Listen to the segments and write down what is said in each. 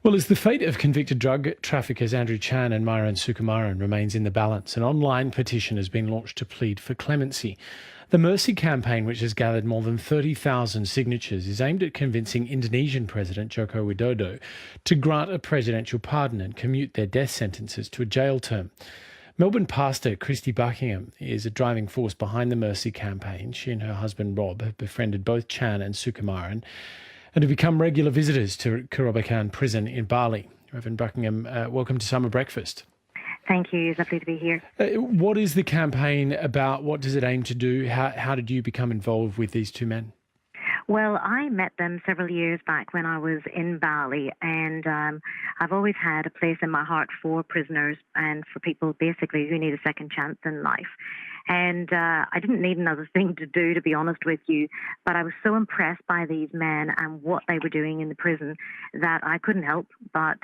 Well, as the fate of convicted drug traffickers Andrew Chan and Myuran Sukumaran remains in the balance, an online petition has been launched to plead for clemency. The Mercy campaign, which has gathered more than 30,000 signatures, is aimed at convincing Indonesian President Joko Widodo to grant a presidential pardon and commute their death sentences to a jail term. Melbourne pastor Christie Buckingham is a driving force behind the Mercy campaign. She and her husband Rob have befriended both Chan and Sukumaran and have become regular visitors to Kerobokan prison in Bali. Reverend Buckingham, welcome to Summer Breakfast. Thank you. It's lovely to be here. What is the campaign about? What does it aim to do? How did you become involved with these two men? Well, I met them several years back when I was in Bali, and I've always had a place in my heart for prisoners and for people basically who need a second chance in life. And I didn't need another thing to do, to be honest with you, but I was so impressed by these men and what they were doing in the prison that I couldn't help but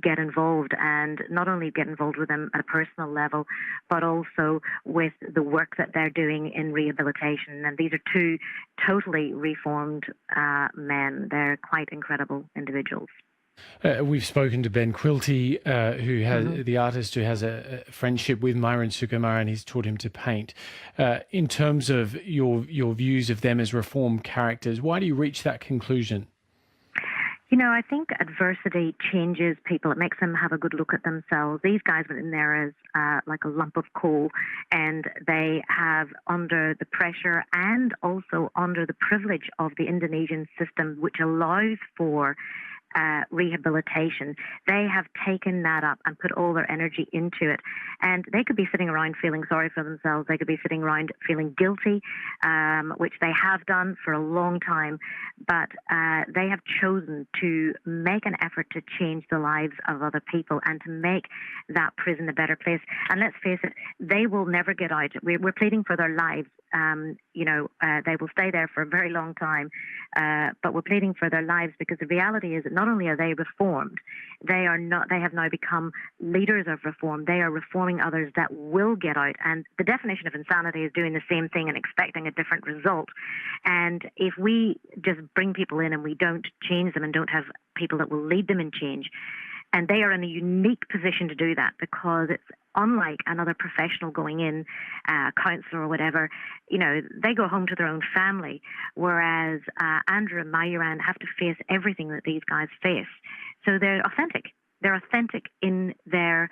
get involved, and not only get involved with them at a personal level, but also with the work that they're doing in rehabilitation. And these are two totally reformed men. They're quite incredible individuals. We've spoken to Ben Quilty, who has the artist who has a friendship with Myuran Sukumaran. He's taught him to paint. In terms of your views of them as reformed characters, why do you reach that conclusion? You know, I think adversity changes people. It makes them have a good look at themselves. These guys went in there as like a lump of coal, and they have, under the pressure and also under the privilege of the Indonesian system, which allows for rehabilitation, they have taken that up and put all their energy into it. And they could be sitting around feeling sorry for themselves. They could be sitting around feeling guilty, which they have done for a long time. But they have chosen to make an effort to change the lives of other people and to make that prison a better place. And let's face it, they will never get out. We're pleading for their lives. They will stay there for a very long time, but we're pleading for their lives, because the reality is that not only are they reformed, they have now become leaders of reform. They are reforming others that will get out. And the definition of insanity is doing the same thing and expecting a different result. And if we just bring people in and we don't change them and don't have people that will lead them in change, and they are in a unique position to do that, because it's unlike another professional going in, counsellor or whatever. You know, they go home to their own family, whereas Andrew and Myuran have to face everything that these guys face. So they're authentic. They're authentic in their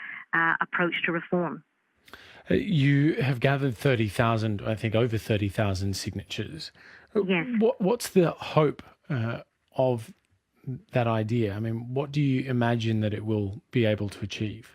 approach to reform. You have gathered 30,000, I think over 30,000 signatures. Yes. What's the hope of that idea? I mean, what do you imagine that it will be able to achieve?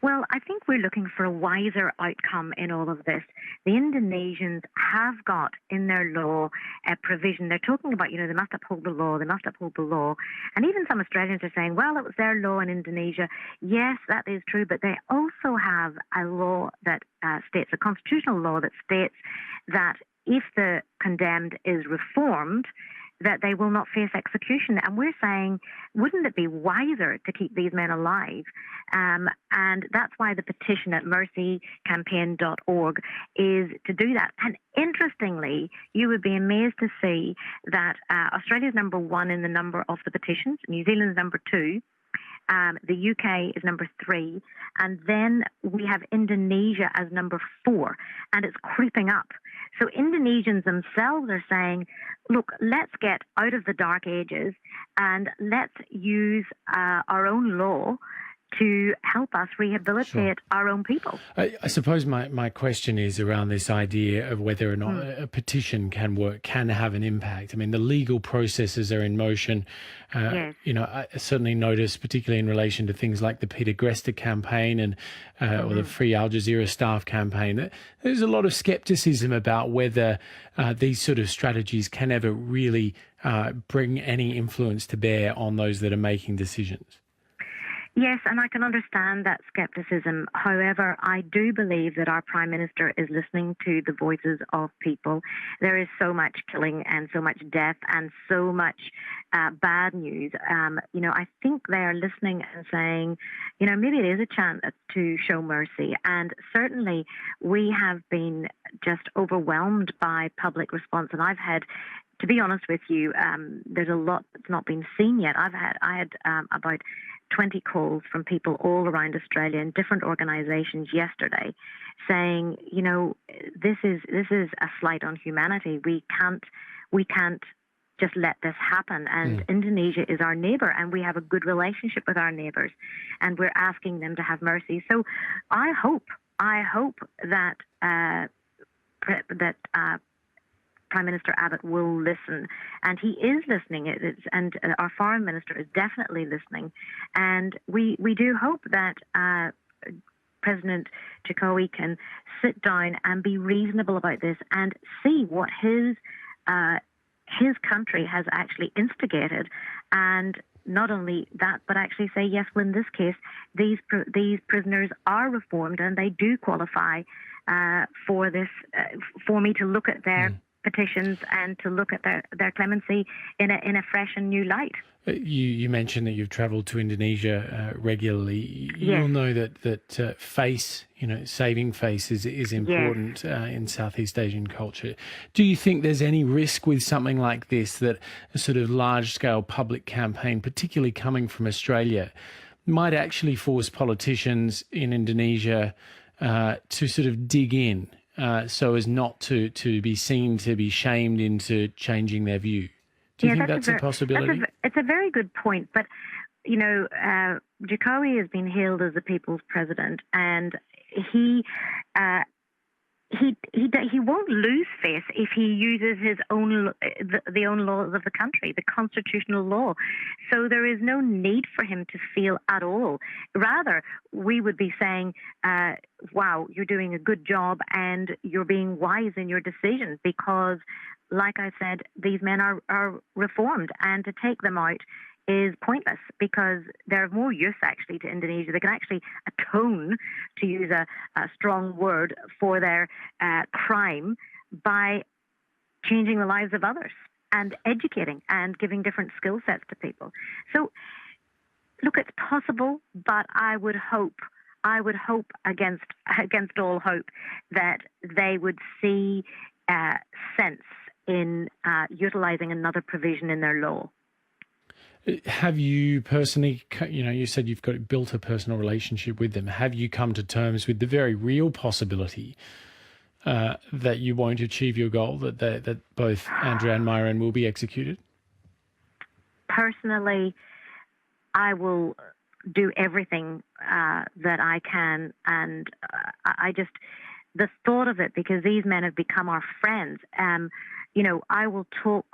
Well, I think we're looking for a wiser outcome in all of this. The Indonesians have got in their law a provision. They're talking about, they must uphold the law, they must uphold the law. And even some Australians are saying, well, it was their law in Indonesia. Yes, that is true, but they also have a law that states, a constitutional law that states that if the condemned is reformed, that they will not face execution. And we're saying, wouldn't it be wiser to keep these men alive? And that's why the petition at mercycampaign.org is to do that. And interestingly, you would be amazed to see that Australia's number one in the number of the petitions, New Zealand's number two, the UK is number 3, and then we have Indonesia as number 4, and it's creeping up. So Indonesians themselves are saying, look, let's get out of the dark ages and let's use our own law to help us rehabilitate our own people. I suppose my question is around this idea of whether or not a petition can work, can have an impact. I mean, the legal processes are in motion. Yes. I certainly noticed, particularly in relation to things like the Peter Grester campaign and or the Free Al Jazeera staff campaign, that there's a lot of skepticism about whether these sort of strategies can ever really bring any influence to bear on those that are making decisions. Yes, and I can understand that skepticism. However, I do believe that our Prime Minister is listening to the voices of people. There is so much killing and so much death and so much bad news. I think they are listening and saying, maybe it is a chance to show mercy. And certainly we have been just overwhelmed by public response. And I've had to be honest with you, there's a lot that's not been seen yet. I had about 20 calls from people all around Australia in different organisations yesterday, saying, this is a slight on humanity. We can't just let this happen. And Indonesia is our neighbour, and we have a good relationship with our neighbours, and we're asking them to have mercy. So I hope that Prime Minister Abbott will listen, and he is listening. And our Foreign Minister is definitely listening, and we do hope that President Jokowi can sit down and be reasonable about this and see what his country has actually instigated, and not only that, but actually say, yes, well, in this case, these prisoners are reformed and they do qualify for this, for me to look at their petitions and to look at their clemency in a fresh and new light. You mentioned that you've travelled to Indonesia regularly. Yes. You'll know that face, saving face is important in Southeast Asian culture. Do you think there's any risk with something like this, that a sort of large-scale public campaign, particularly coming from Australia, might actually force politicians in Indonesia to sort of dig in so as not to be seen to be shamed into changing their view? Do you think that's a possibility? It's a very good point. But, Jokowi has been hailed as the people's president, and he won't lose face if he uses his own the own laws of the country, the constitutional law. So there is no need for him to feel at all. Rather, we would be saying, wow, you're doing a good job and you're being wise in your decisions, because, like I said, these men are reformed, and to take them out is pointless, because they're of more use actually to Indonesia. They can actually atone, to use a strong word, for their crime by changing the lives of others and educating and giving different skill sets to people. So, look, it's possible, but I would hope against all hope that they would see sense in utilising another provision in their law. Have you personally, you said you've built a personal relationship with them. Have you come to terms with the very real possibility that you won't achieve your goal, that both Andrea and Myuran will be executed? Personally, I will do everything that I can, and the thought of it, because these men have become our friends. I will talk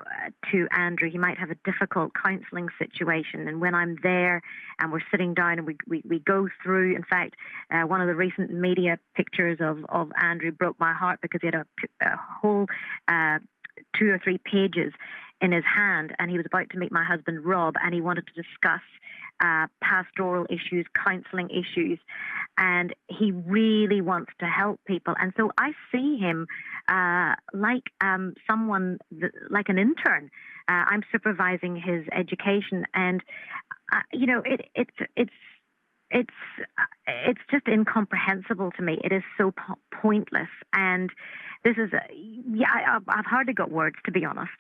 to Andrew. He might have a difficult counselling situation, and when I'm there and we're sitting down and we go through, in fact, one of the recent media pictures of Andrew broke my heart, because he had a whole 2 or 3 pages in his hand, and he was about to meet my husband Rob, and he wanted to discuss pastoral issues, counselling issues, and he really wants to help people. And so I see him like someone, like an intern. I'm supervising his education, and it's just incomprehensible to me. It is so pointless, and this is I've hardly got words, to be honest.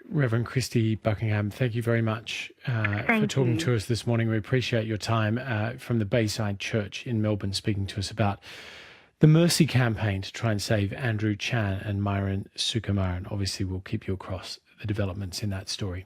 Reverend Christie Buckingham, thank you very much for talking to us this morning. We appreciate your time from the Bayside Church in Melbourne, speaking to us about the Mercy campaign to try and save Andrew Chan and Myuran Sukumaran. Obviously, we'll keep you across the developments in that story.